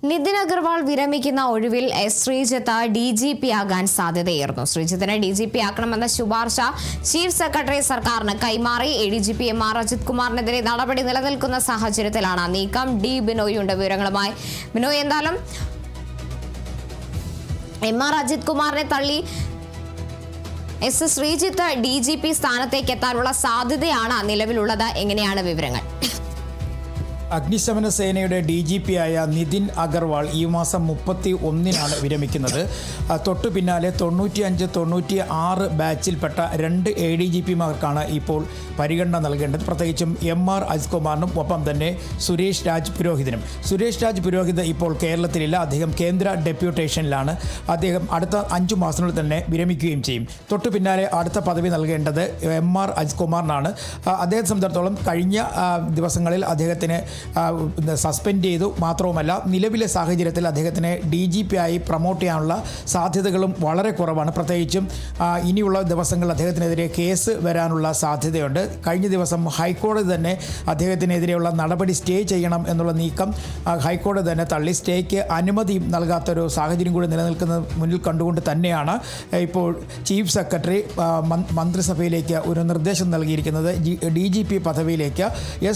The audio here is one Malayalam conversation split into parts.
നിതിൻ അഗർവാൾ വിരമിക്കുന്ന ഒഴിവിൽ ശ്രീജിത്ത് DGP ആകാൻ സാധ്യതയേറുന്നു. ശ്രീജിത്തിനെ DGP ആക്കണമെന്ന ശുപാർശ ചീഫ് സെക്രട്ടറി സർക്കാരിന് കൈമാറി. ADGP MR അജിത് കുമാറിനെതിരെ നടപടി നിലനിൽക്കുന്ന സാഹചര്യത്തിലാണ് നീക്കം. D ബിനോയുണ്ട് വിവരങ്ങളുമായി. ബിനോയ്, എന്തായാലും MR അജിത് കുമാറിനെ തള്ളി ശ്രീജിത്ത് DGP സ്ഥാനത്തേക്ക് എത്താനുള്ള സാധ്യതയാണ് നിലവിലുള്ളത്. എങ്ങനെയാണ് വിവരങ്ങൾ? അഗ്നിശമന സേനയുടെ DGP ആയ നിതിൻ അഗർവാൾ ഈ മാസം 31-നാണ് വിരമിക്കുന്നത്. തൊട്ടു പിന്നാലെ 95-96 ബാച്ചിൽപ്പെട്ട 2 ADGPമാർക്കാണ് ഇപ്പോൾ പരിഗണന നൽകേണ്ടത്. പ്രത്യേകിച്ചും MR അജിത് കുമാറിനും ഒപ്പം തന്നെ സുരേഷ് രാജ് പുരോഹിതനും. സുരേഷ് രാജ് പുരോഹിത് ഇപ്പോൾ കേരളത്തിലില്ല. അദ്ദേഹം കേന്ദ്ര ഡെപ്യൂട്ടേഷനിലാണ്. അദ്ദേഹം അടുത്ത 5 മാസത്തിനുള്ളിൽ തന്നെ വിരമിക്കുകയും ചെയ്യും. തൊട്ടു പിന്നാലെ അടുത്ത പദവി നൽകേണ്ടത് MR അജിത് കുമാറിനാണ്. അദ്ദേഹത്തെ സംബന്ധിച്ചിടത്തോളം കഴിഞ്ഞ ദിവസങ്ങളിൽ അദ്ദേഹത്തിന് സസ്പെൻഡ് ചെയ്തു. മാത്രവുമല്ല, നിലവിലെ സാഹചര്യത്തിൽ അദ്ദേഹത്തിനെ DGP ആയി പ്രൊമോട്ട് ചെയ്യാനുള്ള സാധ്യതകളും വളരെ കുറവാണ്. പ്രത്യേകിച്ചും ഇനിയുള്ള ദിവസങ്ങളിൽ അദ്ദേഹത്തിനെതിരെ കേസ് വരാനുള്ള സാധ്യതയുണ്ട്. കഴിഞ്ഞ ദിവസം ഹൈക്കോടതി തന്നെ അദ്ദേഹത്തിനെതിരെയുള്ള നടപടി സ്റ്റേ ചെയ്യണം എന്നുള്ള നീക്കം ഹൈക്കോടതി തന്നെ തള്ളി. സ്റ്റേക്ക് അനുമതി നൽകാത്തൊരു സാഹചര്യം കൂടി നിലനിൽക്കുന്നത് മുന്നിൽ കണ്ടുകൊണ്ട് തന്നെയാണ് ഇപ്പോൾ ചീഫ് സെക്രട്ടറി മന്ത്രിസഭയിലേക്ക് ഒരു നിർദ്ദേശം നൽകിയിരിക്കുന്നത്. DGP പദവിയിലേക്ക്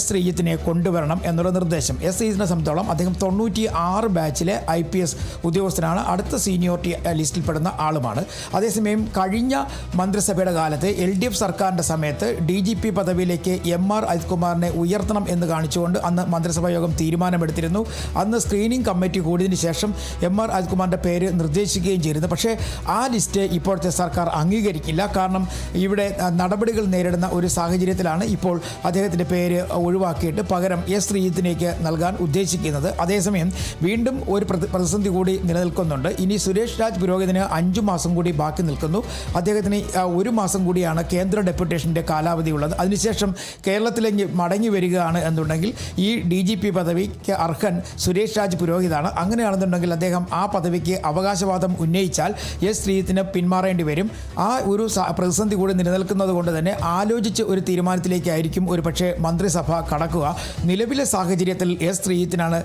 ശ്രീജിത്തിനെ കൊണ്ടുവരണം എന്നുള്ള നിർദ്ദേശം. ശ്രീജിത്തിനെ സംബന്ധിച്ചോളം അദ്ദേഹം 96 ബാച്ചിലെ IPS ഉദ്യോഗസ്ഥനാണ്. അടുത്ത സീനിയോറിറ്റി ലിസ്റ്റിൽപ്പെടുന്ന ആളുമാണ്. അതേസമയം കഴിഞ്ഞ മന്ത്രിസഭയുടെ കാലത്ത് LDF സർക്കാരിൻ്റെ സമയത്ത് DGP പദവിയിലേക്ക് MR അജിത് കുമാറിനെ ഉയർത്തണം എന്ന് കാണിച്ചുകൊണ്ട് അന്ന് മന്ത്രിസഭാ യോഗം തീരുമാനമെടുത്തിരുന്നു. അന്ന് സ്ക്രീനിംഗ് കമ്മിറ്റി കൂടിയതിന് ശേഷം MR അജിത് കുമാറിൻ്റെ പേര് നിർദ്ദേശിക്കുകയും ചെയ്തിരുന്നു. പക്ഷേ ആ ലിസ്റ്റ് ഇപ്പോഴത്തെ സർക്കാർ അംഗീകരിക്കില്ല. കാരണം ഇവിടെ നടപടികൾ നേരിടുന്ന ഒരു സാഹചര്യത്തിലാണ് ഇപ്പോൾ അദ്ദേഹത്തിൻ്റെ പേര് ഒഴിവാക്കിയിട്ട് പകരം ശ്രീജിത്തിനേക്ക് നൽകാൻ ഉദ്ദേശിക്കുന്നത്. അതേസമയം വീണ്ടും ഒരു പ്രതിസന്ധി കൂടി നിലനിൽക്കുന്നുണ്ട്. ഇനി സുരേഷ് രാജ് പുരോഹിതന് 5 മാസം കൂടി ബാക്കി നിൽക്കുന്നു. അദ്ദേഹത്തിന് 1 മാസം കൂടിയാണ് കേന്ദ്ര ഡെപ്യൂട്ടേഷൻ്റെ കാലാവധി ഉള്ളത്. അതിനുശേഷം കേരളത്തിലേക്ക് മടങ്ങി വരികയാണ് എന്നുണ്ടെങ്കിൽ ഈ DGP പദവിക്ക് അർഹൻ സുരേഷ് രാജ് പുരോഹിതാണ്. അങ്ങനെയാണെന്നുണ്ടെങ്കിൽ അദ്ദേഹം ആ പദവിക്ക് അവകാശവാദം ഉന്നയിച്ചാൽ ശ്രീജിത്തിന് പിന്മാറേണ്ടി വരും. ആ ഒരു പ്രതിസന്ധി കൂടി നിലനിൽക്കുന്നത് കൊണ്ട് തന്നെ ആലോചിച്ച് ഒരു തീരുമാനത്തിലേക്കായിരിക്കും ഒരു പക്ഷേ മന്ത്രിസഭ കടക്കുക. നിലവിലെ സാഹചര്യത്തിൽ ശ്രീജിത്തിനാണ്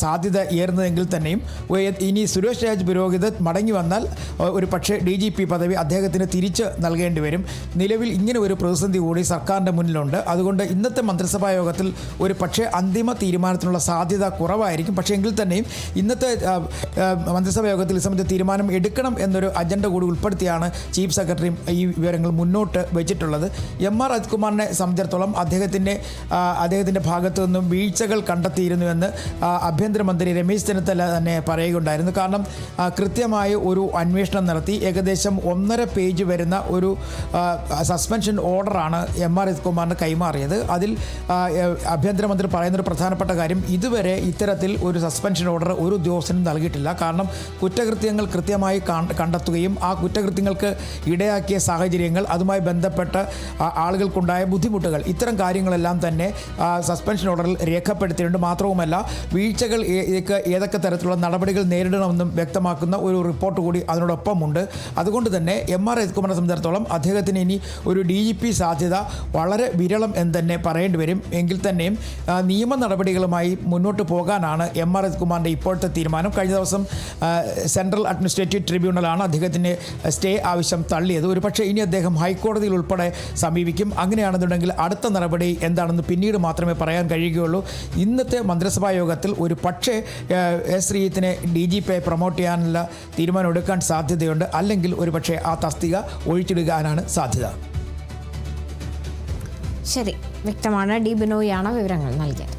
സാധ്യത ഏറുന്നതെങ്കിൽ തന്നെയും ഇനി സുരേഷ് രാജ് പുരോഹിത് മടങ്ങി വന്നാൽ ഒരു പക്ഷേ DGP പദവി അദ്ദേഹത്തിന് തിരിച്ച് നൽകേണ്ടി വരും. നിലവിൽ ഇങ്ങനെ ഒരു പ്രതിസന്ധി കൂടി സർക്കാരിൻ്റെ മുന്നിലുണ്ട്. അതുകൊണ്ട് ഇന്നത്തെ മന്ത്രിസഭാ യോഗത്തിൽ ഒരു പക്ഷേ അന്തിമ തീരുമാനത്തിനുള്ള സാധ്യത കുറവായിരിക്കും. പക്ഷേ എങ്കിൽ തന്നെയും ഇന്നത്തെ മന്ത്രിസഭാ യോഗത്തിൽ സംബന്ധിച്ച് തീരുമാനം എടുക്കണം എന്നൊരു അജണ്ട കൂടി ഉൾപ്പെടുത്തിയാണ് ചീഫ് സെക്രട്ടറി ഈ വിവരങ്ങൾ മുന്നോട്ട് വെച്ചിട്ടുള്ളത്. MR അജിത് കുമാറിനെ സംബന്ധിച്ചിടത്തോളം അദ്ദേഹത്തിൻ്റെ ഭാഗത്തു നിന്നും വീഴ്ചകൾ കണ്ടെത്തിയിരുന്നുവെന്ന് ആഭ്യന്തരമന്ത്രി രമേശ് ചെന്നിത്തല തന്നെ പറയുകയുണ്ടായിരുന്നു. കാരണം കൃത്യമായ ഒരു അന്വേഷണം നടത്തി ഏകദേശം 1.5 പേജ് വരുന്ന ഒരു സസ്പെൻഷൻ ഓർഡറാണ് MR അജിത് കുമാറിന് കൈമാറിയത്. അതിൽ ആഭ്യന്തരമന്ത്രി പറയുന്നൊരു പ്രധാനപ്പെട്ട കാര്യം, ഇതുവരെ ഇത്തരത്തിൽ ഒരു സസ്പെൻഷൻ ഓർഡർ ഒരു ഉദ്യോഗസ്ഥനും നൽകിയിട്ടില്ല. കാരണം കുറ്റകൃത്യങ്ങൾ കൃത്യമായി കണ്ടെത്തുകയും ആ കുറ്റകൃത്യങ്ങൾക്ക് ഇടയാക്കിയ സാഹചര്യങ്ങൾ, അതുമായി ബന്ധപ്പെട്ട ആളുകൾക്കുണ്ടായ ബുദ്ധിമുട്ടുകൾ, ഇത്തരം കാര്യങ്ങളെല്ലാം തന്നെ സസ്പെൻഷൻ ഓർഡറിൽ രേഖപ്പെടുത്തിയിട്ടുണ്ട്. മാത്രവുമല്ല, വീഴ്ചകൾ ഏതൊക്കെ തരത്തിലുള്ള നടപടികൾ നേരിടണമെന്നും വ്യക്തമാക്കുന്ന ഒരു റിപ്പോർട്ട് കൂടി അതിനോടൊപ്പമുണ്ട്. അതുകൊണ്ട് തന്നെ MR അജിത് കുമാറിനെ സംബന്ധിച്ചിടത്തോളം അദ്ദേഹത്തിന് ഇനി ഒരു DGP സാധ്യത വളരെ വിരളം എന്ന് തന്നെ പറയേണ്ടി വരും. എങ്കിൽ തന്നെയും നിയമ നടപടികളുമായി മുന്നോട്ട് പോകാനാണ് MR അജിത് കുമാറിൻ്റെ ഇപ്പോഴത്തെ തീരുമാനം. കഴിഞ്ഞ ദിവസം സെൻട്രൽ അഡ്മിനിസ്ട്രേറ്റീവ് ട്രിബ്യൂണലാണ് അദ്ദേഹത്തിന് സ്റ്റേ ആവശ്യം തള്ളിയത്. ഒരു പക്ഷേ ഇനി അദ്ദേഹം ഹൈക്കോടതിയിൽ ഉൾപ്പെടെ സമീപിക്കും. അങ്ങനെയാണെന്നുണ്ടെങ്കിൽ അടുത്ത നടപടി എന്താണെന്ന് പിന്നീട് മാത്രമേ പറയാൻ കഴിയുകയുള്ളൂ. ഇന്നത്തെ മന്ത്രിസഭാ യോഗത്തിൽ ഒരു പക്ഷേ ശ്രീജിത്തിനെ DGP പ്രൊമോട്ട് ചെയ്യാനുള്ള തീരുമാനം എടുക്കാൻ സാധ്യതയുണ്ട്. അല്ലെങ്കിൽ ഒരു പക്ഷേ ആ തസ്തിക ഒഴിച്ചിടുവാനാണ് സാധ്യത. ശരി, വ്യക്തമാണ്. D ബിനോയാണ് വിവരങ്ങൾ നൽകിയത്.